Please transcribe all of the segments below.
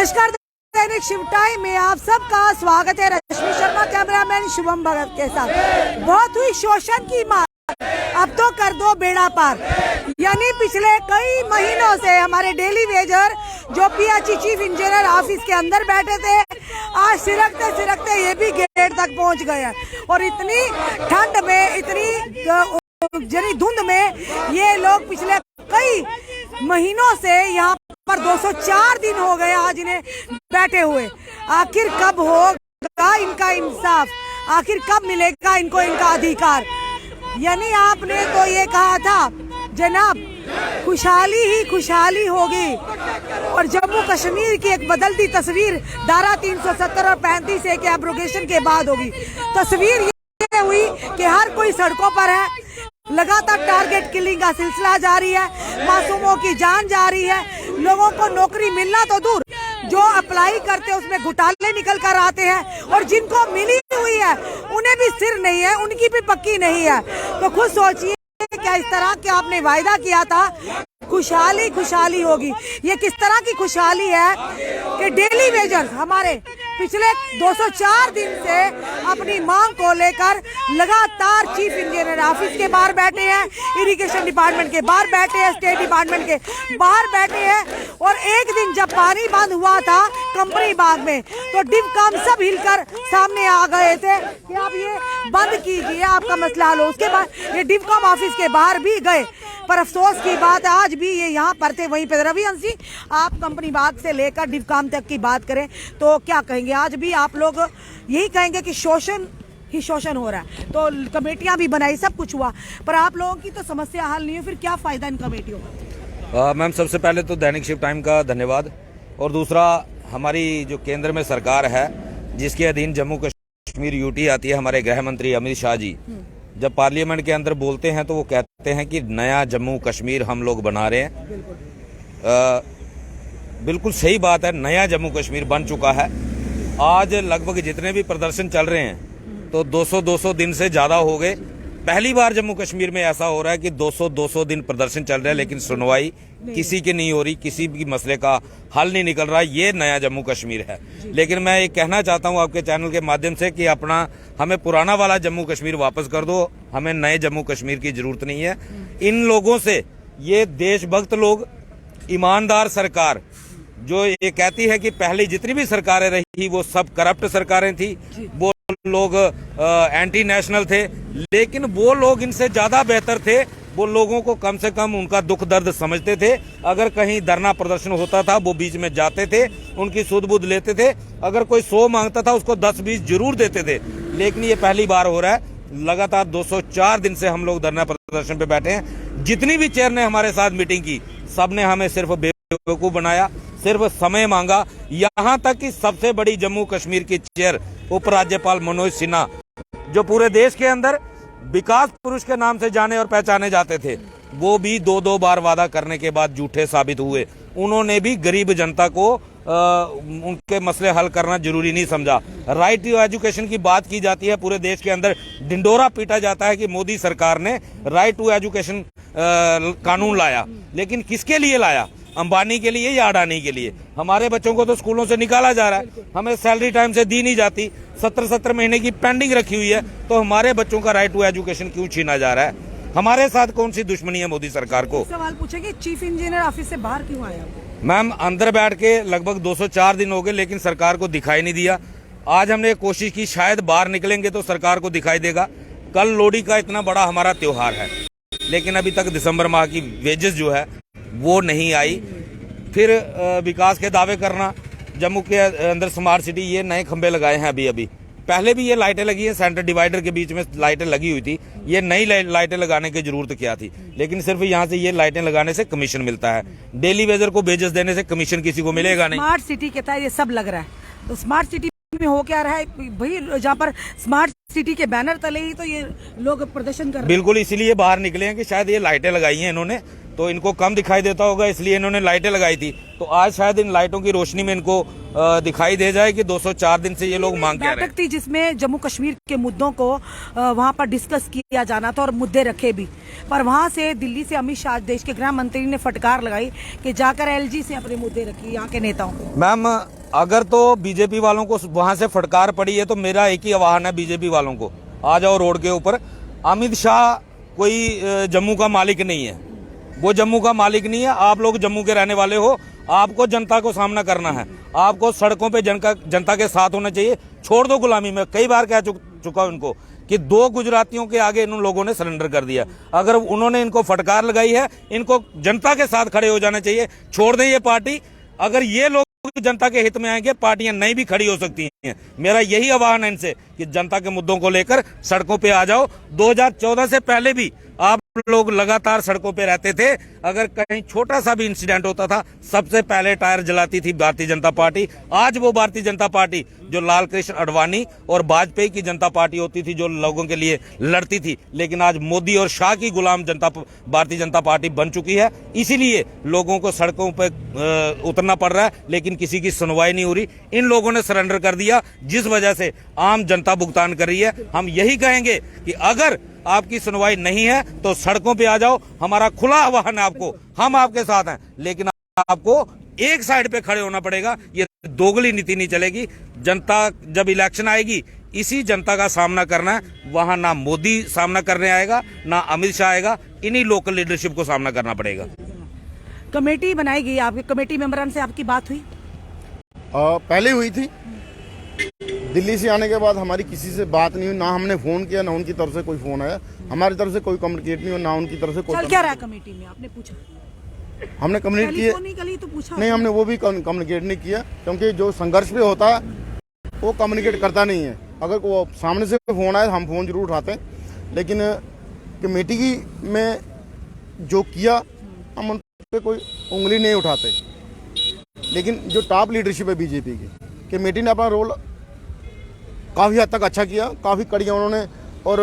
नमस्कार, दैनिक शिव टाइम में आप सबका स्वागत है। रश्मि शर्मा कैमरामैन शुभम भगत के साथ। बहुत हुई शोषण की मार, अब तो कर दो बेड़ा पार। यानी पिछले कई महीनों से हमारे डेली वेजर जो पीएचई चीफ इंजीनियर ऑफिस के अंदर बैठे थे, आज सिरकते सिरकते ये भी गेट तक पहुंच गए हैं। और इतनी ठंड में, इतनी धुंध में ये लोग पिछले कई महीनों से यहाँ पर 204 दिन हो गए आज इन्हें बैठे हुए। आखिर कब होगा इनका इंसाफ, आखिर कब मिलेगा इनको इनका अधिकार। यानी आपने तो ये कहा था जनाब खुशहाली ही खुशहाली होगी, और जम्मू कश्मीर की एक बदलती तस्वीर धारा 370 और 35A के एब्रोगेशन के बाद होगी। तस्वीर ये हुई कि हर कोई सड़कों पर है, लगातार टारगेट किलिंग का सिलसिला जारी है, मासूमों की जान जा रही है, लोगों को नौकरी मिलना तो दूर, जो अप्लाई करते हैं उसमें घोटाले निकल कर आते हैं, और जिनको मिली हुई है उन्हें भी सिर नहीं है, उनकी भी पक्की नहीं है। तो खुद सोचिए क्या इस तरह के आपने वायदा किया था खुशहाली खुशहाली होगी, ये किस तरह की खुशहाली है कि डेली वेजर्स हमारे पिछले 204 दिन से अपनी मांग को लेकर लगातार चीफ इंजीनियर ऑफिस के बाहर बैठे हैं, इरिगेशन डिपार्टमेंट के बाहर बैठे हैं, स्टेट डिपार्टमेंट के बाहर बैठे हैं। और एक दिन जब पानी बंद हुआ था कंपनी बाग में, तो डिवकॉम सब हिलकर सामने आ गए थे कि आप ये बंद कीजिए, आपका मसला हल हो। उसके बाद ये डिवकॉम ऑफिस के बाहर भी गए, पर अफसोस की बात है आज भी ये यहाँ पर थे वहीं पे। रविवंश जी, आप कंपनी बाग से लेकर डिवकॉम तक की बात करें तो क्या कहेंगे? आज भी आप लोग यही कहेंगे कि शोषण ही शोषण हो रहा है, तो कमेटियां भी बनाई, सब कुछ हुआ, पर आप लोगों की तो समस्या हल नहीं हुई, फिर क्या फायदा इन कमेटियों का? मैम, सबसे पहले तो दैनिक शिव टाइम का धन्यवाद, और दूसरा हमारी जो केंद्र में सरकार है जिसके अधीन जम्मू कश्मीर यूटी आती है, हमारे गृह मंत्री अमित शाह जी जब पार्लियामेंट के अंदर बोलते हैं तो वो कहते हैं कि नया जम्मू कश्मीर हम लोग बना रहे हैं। बिल्कुल सही बात है, नया जम्मू कश्मीर बन चुका है। आज लगभग जितने भी प्रदर्शन चल रहे हैं तो 200 दिन से ज्यादा हो गए। पहली बार जम्मू कश्मीर में ऐसा हो रहा है कि 200 दिन प्रदर्शन चल रहे हैं, लेकिन सुनवाई किसी की नहीं हो रही, किसी भी मसले का हल नहीं निकल रहा। ये नया जम्मू कश्मीर है। लेकिन मैं ये कहना चाहता हूँ आपके चैनल के माध्यम से कि हमें पुराना वाला जम्मू कश्मीर वापस कर दो, हमें नए जम्मू कश्मीर की जरूरत नहीं है। इन लोगों से, ये देशभक्त लोग, ईमानदार सरकार जो ये कहती है कि पहले जितनी भी सरकारें रही वो सब करप्ट सरकारें थी, वो लोग एंटी नेशनल थे, लेकिन वो लोग इनसे ज्यादा बेहतर थे। वो लोगों को कम से कम उनका दुख दर्द समझते थे। अगर कहीं धरना प्रदर्शन होता था वो बीच में जाते थे, उनकी सुध बुध लेते थे। अगर कोई 100 मांगता था उसको 10-20 जरूर देते थे। लेकिन ये पहली बार हो रहा है। लगातार 204 दिन से हम लोग धरना प्रदर्शन पे बैठे हैं। जितनी भी चेयर ने हमारे साथ मीटिंग की, सबने हमें सिर्फ बेवकूफ बनाया, सिर्फ समय मांगा। यहाँ तक कि सबसे बड़ी जम्मू कश्मीर की चेयर उपराज्यपाल मनोज सिन्हा, जो पूरे देश के अंदर विकास पुरुष के नाम से जाने और पहचाने जाते थे, वो भी 2 बार वादा करने के बाद झूठे साबित हुए। उन्होंने भी गरीब जनता को उनके मसले हल करना जरूरी नहीं समझा। राइट टू एजुकेशन की बात की जाती है, पूरे देश के अंदर ढिंडोरा पीटा जाता है कि मोदी सरकार ने राइट टू एजुकेशन कानून लाया, लेकिन किसके लिए लाया? अंबानी के लिए या अडानी के लिए? हमारे बच्चों को तो स्कूलों से निकाला जा रहा है, हमें सैलरी टाइम से दी नहीं जाती, 17 महीने की पेंडिंग रखी हुई है, तो हमारे बच्चों का राइट टू एजुकेशन क्यों छीना जा रहा है? हमारे साथ कौन सी दुश्मनी है मोदी सरकार को? सवाल पूछेंगे, चीफ इंजीनियर ऑफिस से बाहर क्यों आया? मैम, अंदर बैठ के लगभग 204 दिन हो गए, लेकिन सरकार को दिखाई नहीं दिया। आज हमने कोशिश की, शायद बाहर निकलेंगे तो सरकार को दिखाई देगा। कल लोहड़ी का इतना बड़ा हमारा त्योहार है, लेकिन अभी तक दिसंबर माह की वेजेस जो है वो नहीं आई। फिर विकास के दावे करना, जम्मू के अंदर स्मार्ट सिटी, ये नए खंबे लगाए हैं अभी। पहले भी ये लाइटें लगी हैं, सेंटर डिवाइडर के बीच में लाइटें लगी हुई थी। ये नई लाइटें लगाने की जरूरत क्या थी? लेकिन सिर्फ यहाँ से ये लाइटें लगाने से कमीशन मिलता है, डेली वेजर को वेजेस देने से कमीशन किसी को मिलेगा नहीं। स्मार्ट सिटी के तहत ये सब लग रहा है, तो स्मार्ट सिटी में हो क्या रहा है भाई? जहाँ पर स्मार्ट सिटी के बैनर तले ही तो ये लोग प्रदर्शन कर रहे हैं। बिल्कुल, इसीलिए बाहर निकले हैं कि शायद ये लाइटें लगाई हैं इन्होंने, तो इनको कम दिखाई देता होगा, इसलिए इन्होंने लाइटें लगाई थी। तो आज शायद इन लाइटों की रोशनी में इनको दिखाई दे जाए कि 204 दिन से ये लोग मांग कर रहे हैं। बैठक थी जिसमें जम्मू कश्मीर के मुद्दों को वहां पर डिस्कस किया जाना था और मुद्दे रखे भी, पर वहां से दिल्ली से अमित शाह देश के गृह मंत्री ने फटकार लगाई कि जाकर एलजी से अपने मुद्दे रखिए यहाँ के नेताओं को। मैम, अगर तो बीजेपी वालों को वहां से फटकार पड़ी है तो मेरा एक ही आह्वान है बीजेपी वालों को, आ जाओ रोड के ऊपर। अमित शाह कोई जम्मू का मालिक नहीं है, वो जम्मू का मालिक नहीं है। आप लोग जम्मू के रहने वाले हो, आपको जनता को सामना करना है, आपको सड़कों पे जनता के साथ होना चाहिए। छोड़ दो गुलामी। में कई बार कह चुका उनको कि 2 गुजरातियों के आगे इन लोगों ने सरेंडर कर दिया। अगर उन्होंने इनको फटकार लगाई है, इनको जनता के साथ खड़े हो जाना चाहिए। छोड़ दें ये पार्टी। अगर ये लोग जनता के हित में आएंगे, पार्टियां नई भी खड़ी हो सकती हैं। मेरा यही आह्वान है इनसे कि जनता के मुद्दों को लेकर सड़कों पे आ जाओ। 2014 से पहले भी आप लोग लगातार सड़कों पे रहते थे। अगर कहीं छोटा सा भी इंसिडेंट होता था, सबसे पहले टायर जलाती थी भारतीय जनता पार्टी। आज वो भारतीय जनता पार्टी जो लाल कृष्ण आडवाणी और वाजपेयी की जनता पार्टी होती थी, जो लोगों के लिए लड़ती थी, लेकिन आज मोदी और शाह की गुलाम जनता भारतीय जनता पार्टी बन चुकी है। इसीलिए लोगों को सड़कों पर उतरना पड़ रहा है, लेकिन किसी की सुनवाई नहीं हो रही। इन लोगों ने सरेंडर कर दिया, जिस वजह से आम जनता भुगतान कर रही है। हम यही कहेंगे कि अगर आपकी सुनवाई नहीं है तो सड़कों पे आ जाओ। हमारा खुला आह्वान है आपको, हम आपके साथ हैं, लेकिन आपको एक साइड पे खड़े होना पड़ेगा। ये दोगली नीति नहीं चलेगी। जनता जब इलेक्शन आएगी, इसी जनता का सामना करना है। वहां ना मोदी सामना करने आएगा, ना अमित शाह आएगा। इन्हीं लोकल लीडरशिप को सामना करना पड़ेगा। कमेटी बनाई गई, आपके कमेटी मेंबरान से आपकी बात हुई? पहले हुई थी। दिल्ली से आने के बाद हमारी किसी से बात नहीं हुई, ना हमने फोन किया, ना उनकी तरफ से कोई फोन आया। हमारी तरफ से कोई कम्युनिकेट नहीं हुआ, ना उनकी तरफ से कोई। चल क्या रहा कमेटी में, आपने पूछा? हमने कम्युनिकेट किया तो पूछा नहीं, हमने वो भी कम्युनिकेट नहीं किया, क्योंकि जो संघर्ष पे होता है वो कम्युनिकेट करता नहीं है। अगर वो सामने से फोन आए, हम फोन जरूर उठाते हैं, लेकिन कमेटी की में जो किया हम उन पे कोई उंगली नहीं उठाते। लेकिन जो टॉप लीडरशिप है बीजेपी की, कमेटी ने अपना रोल काफ़ी हद तक अच्छा किया। काफ़ी कड़ियाँ उन्होंने और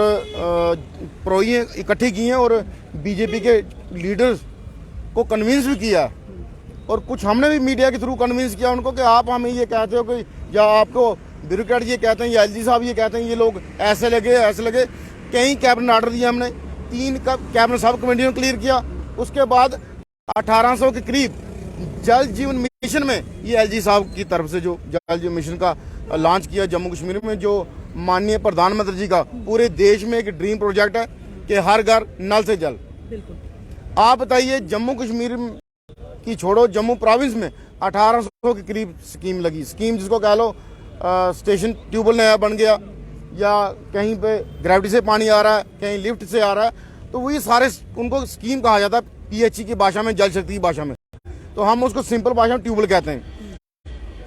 प्रोइयाँ इकट्ठी की हैं और बीजेपी के लीडर्स को कन्विंस भी किया। और कुछ हमने भी मीडिया के थ्रू कन्विंस किया उनको कि आप हमें ये कहते हो कि, या आपको ब्यूरोक्रेट ये कहते हैं, या एलजी साहब ये कहते हैं, ये लोग ऐसे लगे। कई कैबिनेट ऑर्डर दिए हमने, 3 कैबिनेट सब कमेटियों ने क्लियर किया। उसके बाद 1800 के करीब जल जीवन मिशन में, ये एलजी साहब की तरफ से जो जल जीवन मिशन का लॉन्च किया जम्मू कश्मीर में, जो माननीय प्रधानमंत्री जी का पूरे देश में एक ड्रीम प्रोजेक्ट है कि हर घर नल से जल। बिल्कुल। आप बताइए, जम्मू कश्मीर की छोड़ो, जम्मू प्रोविंस में 1800 के करीब स्कीम लगी। स्कीम जिसको कह लो, स्टेशन ट्यूबवेल नया बन गया, या कहीं पे ग्रेविटी से पानी आ रहा है, कहीं लिफ्ट से आ रहा है, तो वही सारे उनको स्कीम कहा जाता है, पीएचई की भाषा में, जल शक्ति की भाषा में। तो हम उसको सिंपल भाषा में ट्यूबवेल कहते हैं।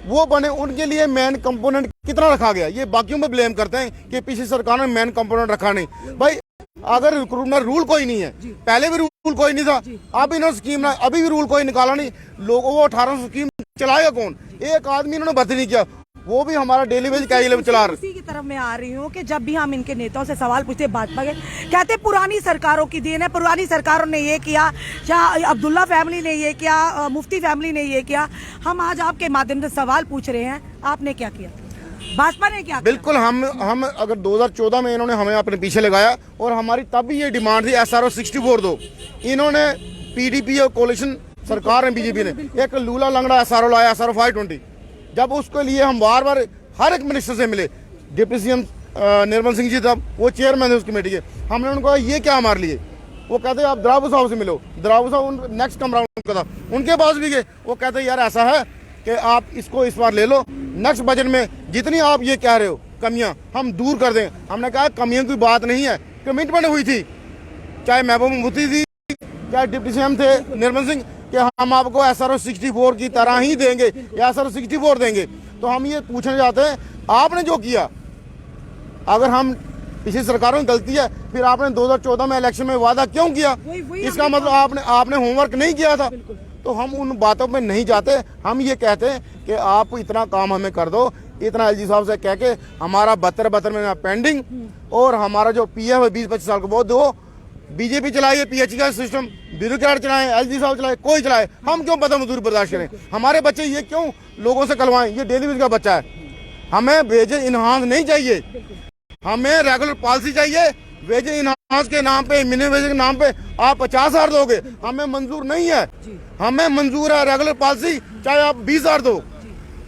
वो बने, उनके लिए मेन कंपोनेंट कितना रखा गया, ये बाकियों में ब्लेम करते हैं कि पिछली सरकार ने मेन कंपोनेंट रखा नहीं। भाई अगर रिक्रूटमेंट रूल कोई नहीं है, पहले भी रूल कोई नहीं था, अब इन्होंने स्कीम अभी भी रूल कोई निकाला नहीं। लोगों वो 1800 स्कीम चलाएगा कौन? एक आदमी इन्होंने भर्ती नहीं किया, वो भी हमारा डेली वेज कैजुअल चला रहे। इसी की तरफ मैं आ रही हूँ कि जब भी हम इनके नेताओं से सवाल पूछते, भाजपा के कहते पुरानी सरकारों की देन है, पुरानी सरकारों ने ये किया, या अब्दुल्ला फैमिली ने ये किया, मुफ्ती फैमिली ने ये किया। हम आज आपके माध्यम से सवाल पूछ रहे हैं, आपने क्या किया, भाजपा ने क्या किया? बिल्कुल, हम अगर 2014 में इन्होंने हमें अपने पीछे लगाया, और हमारी तब भी ये डिमांड थी SRO 64 दो। इन्होंने PDP और कोalition सरकार ने, बीजेपी ने एक लूला लंगड़ा SRO लाया, SRO 520। जब उसके लिए हम बार बार हर एक मिनिस्टर से मिले, डिप्टी CM निर्मल सिंह जी तब वो चेयरमैन थे उस कमेटी के, हमने उनको कहा ये क्या हमारे लिए? वो कहते आप द्रावू साहब से मिलो। द्रावू साहब नेक्स्ट कमरा उनका था, उनके पास भी गए। वो कहते यार ऐसा है कि आप इसको इस बार ले लो, नेक्स्ट बजट में जितनी आप ये कह रहे हो कमियां हम दूर कर दें। हमने कहा कमियों की बात नहीं है, कमिटमेंट हुई थी, चाहे महबूब मुफ्ती थी, चाहे डिप्टी CM थे निर्मल सिंह, कि हम आपको SRO 64 की तरह ही देंगे, या SRO 64 देंगे। तो हम ये पूछना चाहते हैं, आपने जो किया, अगर हम पिछली सरकारों की गलती है, फिर आपने 2014 में इलेक्शन में वादा क्यों किया? इसका मतलब आपने होमवर्क नहीं किया था। तो हम उन बातों पे नहीं जाते। हम ये कहते हैं कि आप इतना काम हमें कर दो, इतना एलजी साहब से कह के हमारा 72 में पेंडिंग, और हमारा जो PF है 20-25 साल का वो दो। बीजेपी चलाइए PH का सिस्टम, ब्यूरोक्रेट चलाएं, एलजी साहब चलाए, कोई चलाए, हम क्यों बदल मजदूरी बर्दाश्त करें? हमारे बच्चे ये क्यों लोगों से कलवाएं? ये डेली वेज का बच्चा है, हमें भेजे इन्हांस नहीं चाहिए, हमें रेगुलर पॉलिसी चाहिए वेज इनहांस के नाम पे, मिनिमम वेज के नाम पे आप 50,000 दोगे, हमें मंजूर नहीं है। हमें मंजूर है रेगुलर पॉलिसी, चाहे आप 20,000 दो।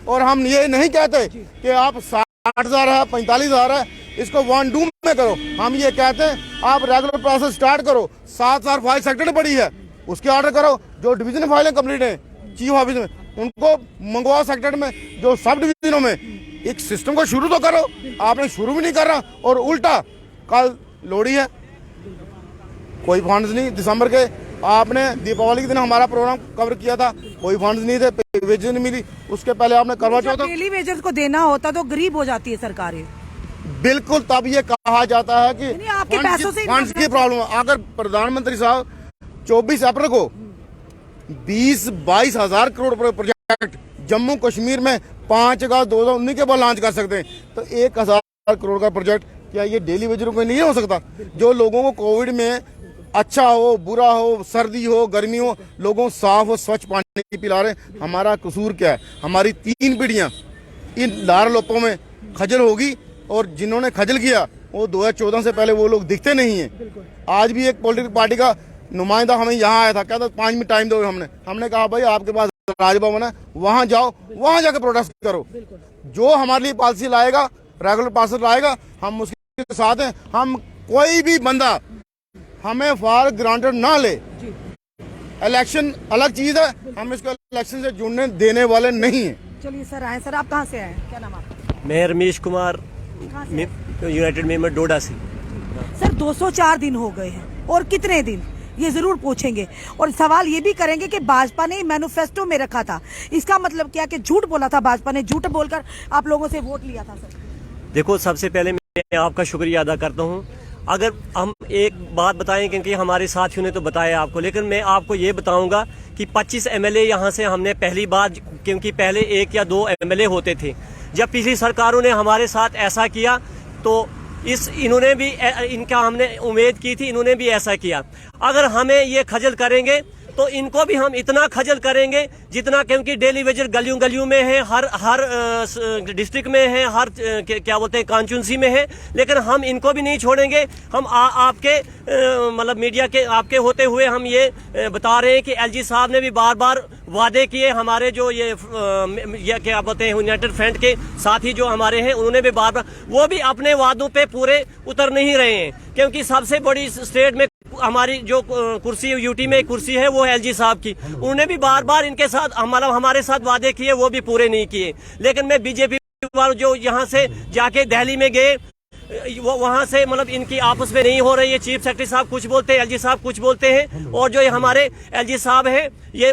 और हम ये नहीं कहते कि आप 60,000 है, 45,000 है, इसको 1 डू में करो। हम ये कहते हैं आप रेगुलर प्रोसेस स्टार्ट करो। 7,000 फाइल सेक्टर पड़ी है, उसके ऑर्डर करो। जो डिवीजन फाइलें कंप्लीट है चीफ ऑफिस में, उनको मंगवाओ सेक्टर में। जो सब डिवीजनों में एक सिस्टम को शुरू तो करो, आपने शुरू भी नहीं कर रहा। और उल्टा कल लोहड़ी है, कोई फंड्स नहीं। दिसंबर के आपने दीपावली के दिन हमारा प्रोग्राम कवर किया था, कोई फंड्स नहीं थे, वेजेस नहीं मिली। उसके पहले आपने करवा चौथ, डेली वेजेस को देना होता तो गरीब हो जाती है सरकारें। बिल्कुल। तब ये कहा जाता है कि आपके पैसों से फंड्स की प्रॉब्लम है। अगर प्रधानमंत्री साहब 24 अप्रैल को 20-22 हजार करोड़ प्रोजेक्ट जम्मू कश्मीर में 5 अगस्त 2019 के बाद लॉन्च कर सकते हैं, तो 1,000 करोड़ का प्रोजेक्ट क्या ये डेली वेजरों को नहीं हो सकता? जो लोगों को कोविड में अच्छा हो, बुरा हो, सर्दी हो, गर्मी हो, लोगों साफ और स्वच्छ पानी पिला रहे, हमारा कसूर क्या है? हमारी 3 पीढ़ियां इन लार लोपों में खजल होगी। और जिन्होंने खजल किया वो 2014 से पहले वो लोग दिखते नहीं है। आज भी एक पॉलिटिकल पार्टी का नुमाइंदा हमें यहाँ आया था, कहता 5 मिनट टाइम दो। हमने कहा भाई आपके पास राजभवन है, वहां जाओ, वहां जाकर प्रोटेस्ट करो। जो हमारे लिए पॉलिसी लाएगा, रेगुलर पॉलिसी लाएगा, हम उसके साथ हैं। हम कोई भी बंदा हमें फॉर ग्रांटेड ना ले। इलेक्शन अलग चीज है, हम इसको इलेक्शन से जुड़ने देने वाले नहीं है। चलिए सर आए। सर आप कहाँ से आए, क्या नाम आपका? मैं रमेश कुमार, यूनाइटेड मेंबर डोडा से। सर 204 दिन हो गए हैं, और कितने दिन ये जरूर पूछेंगे। और सवाल ये भी करेंगे कि भाजपा ने मैनिफेस्टो में रखा था, इसका मतलब क्या कि झूठ बोला था भाजपा ने, झूठ बोलकर आप लोगों से वोट लिया था? सर देखो, सबसे पहले मैं आपका शुक्रिया अदा करता हूं। अगर हम एक बात बताएं, क्योंकि हमारे साथियों ने तो बताया आपको, लेकिन मैं आपको ये बताऊंगा कि 25 एमएलए यहाँ से हमने पहली बार, क्योंकि पहले 1 या 2 एमएलए होते थे। जब पिछली सरकारों ने हमारे साथ ऐसा किया तो इन्होंने भी, इनका हमने उम्मीद की थी, इन्होंने भी ऐसा किया। अगर हमें ये खजल करेंगे तो इनको भी हम इतना खजल करेंगे जितना, क्योंकि डेली वेजर गलियों गलियों में है, हर डिस्ट्रिक्ट में है, हर क्या बोलते हैं कॉन्स्टिट्यूंसी में है। लेकिन हम इनको भी नहीं छोड़ेंगे। हम आपके मतलब मीडिया के आपके होते हुए हम ये बता रहे हैं कि एलजी साहब ने भी बार बार वादे किए। हमारे जो ये क्या बोलते हैं यूनाइटेड फ्रंट के साथी जो हमारे हैं, उन्होंने भी बार बार, वो भी अपने वादों पे पूरे उतर नहीं रहे हैं। क्योंकि सबसे बड़ी स्टेट में हमारी जो कुर्सी यूटी में कुर्सी है वो एलजी साहब की, उन्होंने भी बार बार इनके साथ हमारे साथ वादे किए, वो भी पूरे नहीं किए। लेकिन मैं बीजेपी वालों जो यहाँ से जाके दिल्ली में गए, वो वहाँ से मतलब इनकी आपस में नहीं हो रही है। चीफ सेक्रेटरी साहब कुछ बोलते हैं, एलजी साहब कुछ बोलते हैं, और जो हमारे एलजी साहब हैं ये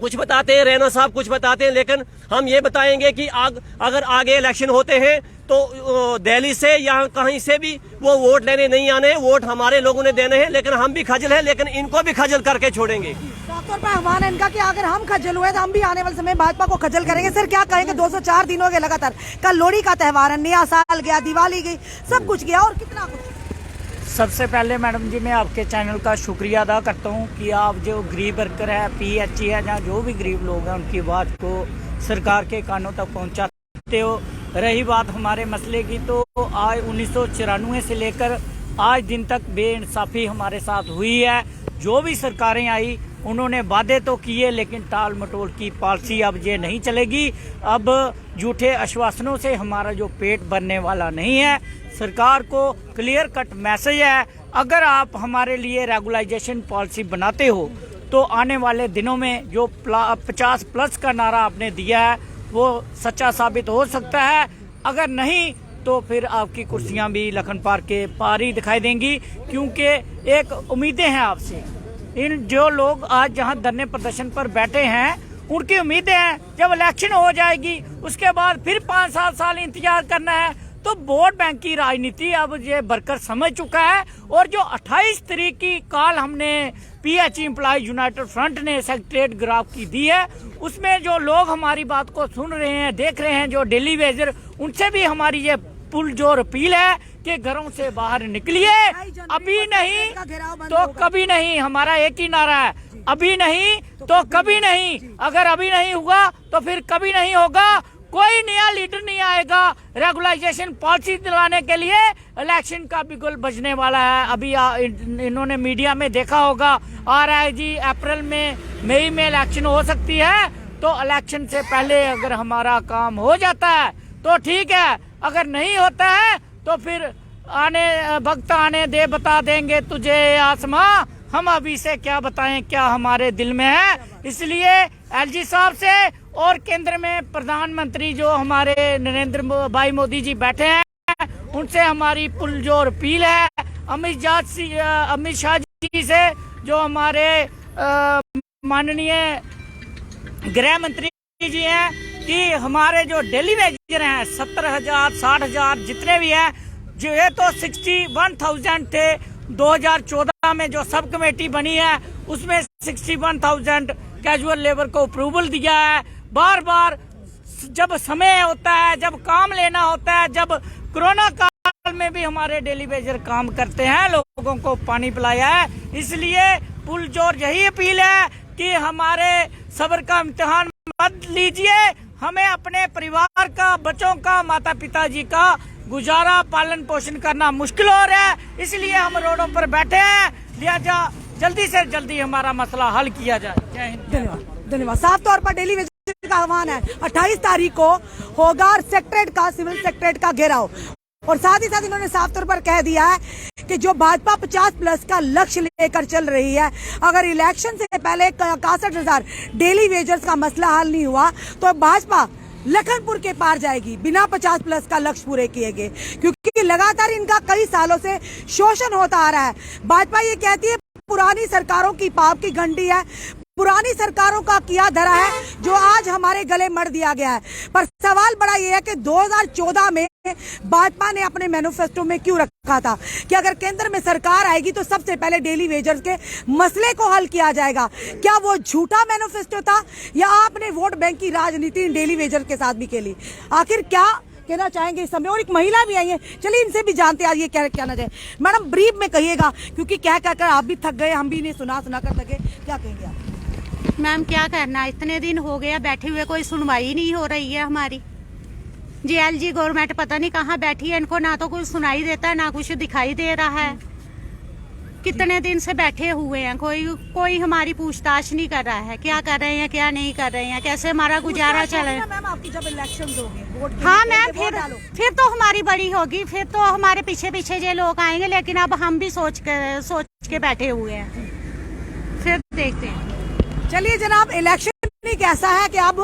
कुछ बताते हैं, रैना साहब कुछ बताते हैं। लेकिन हम ये बताएंगे कि अगर आगे इलेक्शन होते हैं तो दिल्ली से या कहीं से भी वो वोट लेने नहीं आने हैं, वोट हमारे लोगों ने देने हैं। लेकिन हम भी खजल हैं, लेकिन इनको भी खजल करके छोड़ेंगे। साफ तौर पर आह्वान है इनका कि अगर हम खजल हुए तो हम भी आने वाले समय भाजपा को खजल करेंगे। सर क्या कहेंगे, 204 दिन हो गए लगातार, कल लोहड़ी का त्योहार है, नया साल गया, दिवाली गई, सब कुछ गया, और कितना कुछ। सबसे पहले मैडम जी मैं आपके चैनल का शुक्रिया अदा करता हूं कि आप जो गरीब वर्कर है, पीएचई है, जहाँ जो भी गरीब लोग हैं, उनकी बात को सरकार के कानों तक पहुंचाते हो। रही बात हमारे मसले की, तो आज 1994 से लेकर आज दिन तक बेइंसाफी हमारे साथ हुई है। जो भी सरकारें आई उन्होंने वादे तो किए, लेकिन टाल मटोल की पॉलिसी अब ये नहीं चलेगी। अब झूठे आश्वासनों से हमारा जो पेट भरने वाला नहीं है। सरकार को क्लियर कट मैसेज है, अगर आप हमारे लिए रेगुलाइजेशन पॉलिसी बनाते हो तो आने वाले दिनों में जो 50+ का नारा आपने दिया है वो सच्चा साबित हो सकता है। अगर नहीं तो फिर आपकी कुर्सियां भी लखन पार के पार ही दिखाई देंगी, क्योंकि एक उम्मीदें हैं आपसे। इन जो लोग आज जहां धरने प्रदर्शन पर बैठे हैं, उनकी उम्मीदें हैं जब इलेक्शन हो जाएगी उसके बाद फिर 5-7 साल इंतजार करना है। तो वोट बैंक की राजनीति अब ये वर्कर समझ चुका है। और जो 28 तारीख की कॉल हमने पीएचई एम्प्लॉय यूनाइटेड फ्रंट ने सेक्रेटरीट ग्राफ की दी है, उसमें जो लोग हमारी बात को सुन रहे हैं, देख रहे हैं, जो डेली वेजर, उनसे भी हमारी ये पुरजोर अपील है कि घरों से बाहर निकलिए। अभी नहीं तो कभी नहीं, हमारा एक ही नारा है, अभी नहीं तो कभी नहीं। अगर अभी नहीं हुआ तो फिर कभी नहीं होगा। कोई नया लीडर नहीं आएगा रेगुलाइजेशन पॉलिसी दिलाने के लिए। इलेक्शन का बिगुल बजने वाला है। अभी इन्होंने मीडिया में देखा होगा, आ रहा है जी अप्रैल में, मई में इलेक्शन हो सकती है। तो इलेक्शन से पहले अगर हमारा काम हो जाता है तो ठीक है, अगर नहीं होता है तो फिर वक्त आने दे बता देंगे तुझे आसमां, हम अभी से क्या बताएं क्या हमारे दिल में है। इसलिए एलजी साहब से और केंद्र में प्रधानमंत्री जो हमारे नरेंद्र भाई मोदी जी बैठे हैं, उनसे हमारी पुरजोर अपील है। अमित शाह जी से, जो हमारे माननीय गृह मंत्री जी हैं, कि हमारे जो डेली वेजर हैं 70,000 60,000 जितने भी हैं, जो ये तो 61,000 थे 2014 में जो सब कमेटी बनी है, उसमें 61,000 कैजुअल लेबर को अप्रूवल दिया है। बार बार जब समय होता है, जब काम लेना होता है, जब कोरोना काल में भी हमारे डेली वेजर काम करते हैं, लोगों को पानी पिलाया है। इसलिए पुरजोर यही अपील है कि हमारे सब्र का इम्तिहान मत लीजिए। हमें अपने परिवार का, बच्चों का, माता पिता जी का गुजारा पालन पोषण करना मुश्किल हो रहा है, इसलिए हम रोडों पर बैठे हैं। लिहाजा जल्दी से जल्दी हमारा मसला हल किया जाए। जय हिंद। धन्यवाद। धन्यवाद। साफ तौर पर डेली वेजर का आह्वान है, 28 तारीख को होगा सेक्रेटरीट का, सिविल सेक्रेटरीट का घेराव। और साथ ही साथ इन्होंने साफ तौर पर कह दिया है कि जो भाजपा 50+ का लक्ष्य लेकर चल रही है, अगर इलेक्शन से पहले 61,000 डेली वेजर्स का मसला हल नहीं हुआ तो भाजपा लखनपुर के पार जाएगी बिना 50+ का लक्ष्य पूरे किए गए, क्योंकि लगातार इनका कई सालों से शोषण होता आ रहा है। भाजपा ये कहती है पुरानी सरकारों की पाप की घंटी है, पुरानी सरकारों का किया धरा है जो आज हमारे गले मर दिया गया है। पर सवाल बड़ा ये है कि 2014 में भाजपा ने अपने मैनिफेस्टो में क्यों रखा था कि अगर केंद्र में सरकार आएगी तो सबसे पहले डेली वेजर्स के मसले को हल किया जाएगा। क्या वो झूठा मैनिफेस्टो था या आपने वोट बैंक की राजनीति डेली वेजर्स के साथ भी खेली? आखिर क्या कहना चाहेंगे इस समय? और एक महिला भी आई है, चलिए इनसे भी जानते हैं आज ये क्या कहना चाहे। मैडम ब्रीफ में कहिएगा, क्योंकि क्या कर आप भी थक गए, हम भी नहीं सुना कर थके, क्या कहेंगे आप? मैम क्या करना, इतने दिन हो गया बैठे हुए, कोई सुनवाई नहीं हो रही है हमारी। जीएलजी गवर्नमेंट पता नहीं कहाँ बैठी है, इनको ना तो कुछ सुनाई देता है ना कुछ दिखाई दे रहा है। कितने दिन से बैठे हुए हैं, कोई हमारी पूछताछ नहीं कर रहा है, क्या कर रहे हैं क्या नहीं कर रहे हैं, कैसे हमारा गुजारा चले। मैम आपकी जब इलेक्शन होंगे, हाँ मैम, फिर तो हमारी बड़ी होगी, फिर तो हमारे पीछे पीछे ये लोग आएंगे। लेकिन अब हम भी सोच के बैठे हुए हैं, फिर देखते हैं। चलिए जनाब, इलेक्शन एक ऐसा है कि अब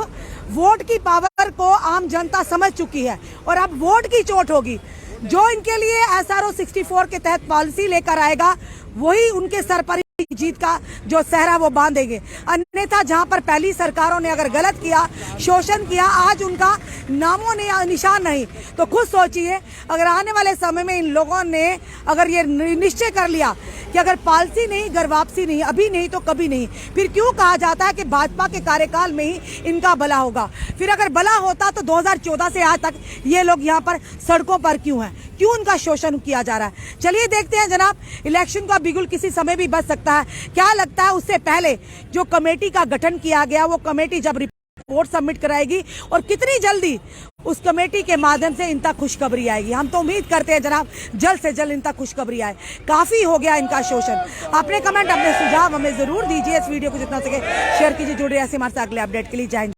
वोट की पावर को आम जनता समझ चुकी है और अब वोट की चोट होगी। जो इनके लिए SRO 64 के तहत पॉलिसी लेकर आएगा वही उनके सर पर जीत का जो सहरा वो बांधेंगे। अन्यथा जहां पर पहली सरकारों ने अगर गलत किया, शोषण किया, आज उनका नामों निशान नहीं। तो खुद सोचिए, अगर आने वाले समय में इन लोगों ने अगर ये निश्चय कर लिया कि अगर पॉलिसी नहीं, घर वापसी नहीं, अभी नहीं तो कभी नहीं, फिर क्यों कहा जाता है कि भाजपा के कार्यकाल में ही इनका भला होगा? फिर अगर भला होता तो 2014 से आज तक ये लोग यहाँ पर सड़कों पर क्यों हैं? क्यों उनका शोषण किया जा रहा है? चलिए देखते हैं जनाब, इलेक्शन का बिगुल किसी समय भी बच सकता है। क्या लगता है उससे पहले जो कमेटी का गठन किया गया, वो कमेटी जब रिपोर्ट सबमिट कराएगी और कितनी जल्दी उस कमेटी के माध्यम से इन तक खुशखबरी आएगी? हम तो उम्मीद करते हैं जनाब जल्द से जल्द इन तक खुशखबरी आए। काफी हो गया इनका शोषण। अपने कमेंट, अपने सुझाव हमें जरूर दीजिए। इस वीडियो को जितना सके शेयर कीजिए। जुड़े ऐसे हमारे साथ अगले अपडेट के लिए। जय हिंद।